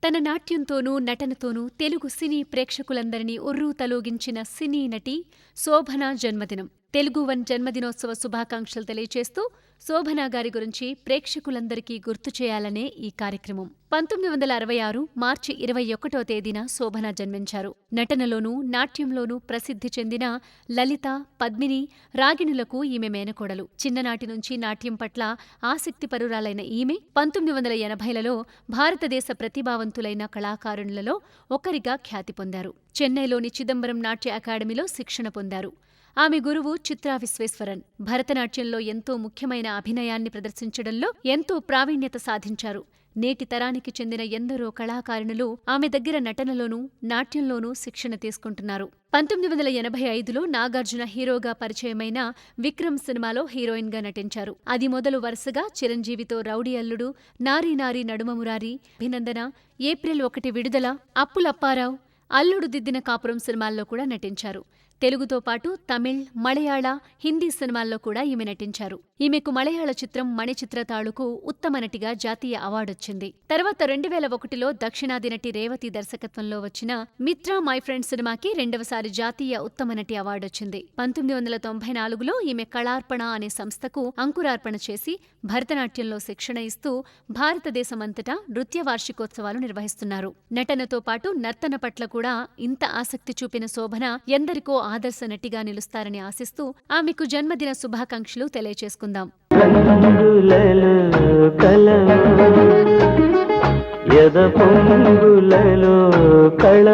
తన నాట్యంతోనూ నటనతోనూ తెలుగు సినీ ప్రేక్షకులందరినీ ఉర్రూతలూగించిన సినీ నటి శోభన జన్మదినం. తెలుగు వన్ జన్మదినోత్సవ శుభాకాంక్షలు తెలియచేస్తూ శోభన గారి గురించి ప్రేక్షకులందరికీ గుర్తు చేయాలనే ఈ కార్యక్రమం. 1966 మార్చి 21వ తేదీన శోభన జన్మించారు. నటనలోనూ నాట్యంలోనూ ప్రసిద్ధి చెందిన లలిత, పద్మిని, రాగిణులకు ఈమె మేనకోడలు. చిన్ననాటి నుంచి నాట్యం పట్ల ఆసక్తిపరురాలైన ఈమె 1980లలో భారతదేశ ప్రతిభావంతులైన కళాకారుణులలో ఒకరిగా ఖ్యాతి పొందారు. చెన్నైలోని చిదంబరం నాట్య అకాడమీలో శిక్షణ పొందారు. ఆమె గురువు చిత్రా విశ్వేశ్వరన్. భరతనాట్యంలో ఎంతో ముఖ్యమైన అభినయాన్ని ప్రదర్శించడంలో ఎంతో ప్రావీణ్యత సాధించారు. నేటి తరానికి చెందిన ఎందరో కళాకారిణులు ఆమె దగ్గర నటనలోనూ నాట్యంలోనూ శిక్షణ తీసుకుంటున్నారు. 1985లో నాగార్జున హీరోగా పరిచయమైన విక్రమ్ సినిమాలో హీరోయిన్గా నటించారు. అది మొదలు వరుసగా చిరంజీవితో రౌడీ అల్లుడు, నారీ నారీ నడుమ మురారి, అభినందన, ఏప్రిల్ 1 విడుదల, అప్పులప్పారావు, అల్లుడు దిద్దిన కాపురం సినిమాల్లో కూడా నటించారు. తెలుగుతో పాటు తమిళ్, మలయాళ, హిందీ సినిమాల్లో కూడా ఈమె నటించారు. ఈమెకు మలయాళ చిత్రం మణిచిత్ర తాళుకు ఉత్తమ నటిగా జాతీయ అవార్డొచ్చింది. తర్వాత 2001లో దక్షిణాది నటి రేవతి దర్శకత్వంలో వచ్చిన మిత్రా మై ఫ్రెండ్ సినిమాకి రెండవసారి జాతీయ ఉత్తమ నటి అవార్డొచ్చింది. 1994లో ఈమె కళార్పణ అనే సంస్థకు అంకురార్పణ చేసి భరతనాట్యంలో శిక్షణ ఇస్తూ భారతదేశమంతటా నృత్య వార్షికోత్సవాలు నిర్వహిస్తున్నారు. నటనతో పాటు నర్తన పట్ల కూడా ఇంత ఆసక్తి చూపిన శోభన ఎందరికో ఆదర్శ నటిగా నిలుస్తారని ఆశిస్తూ ఆమెకు జన్మదిన శుభాకాంక్షలు తెలియచేసుకుందాం. ఎద పొంగులలో కళ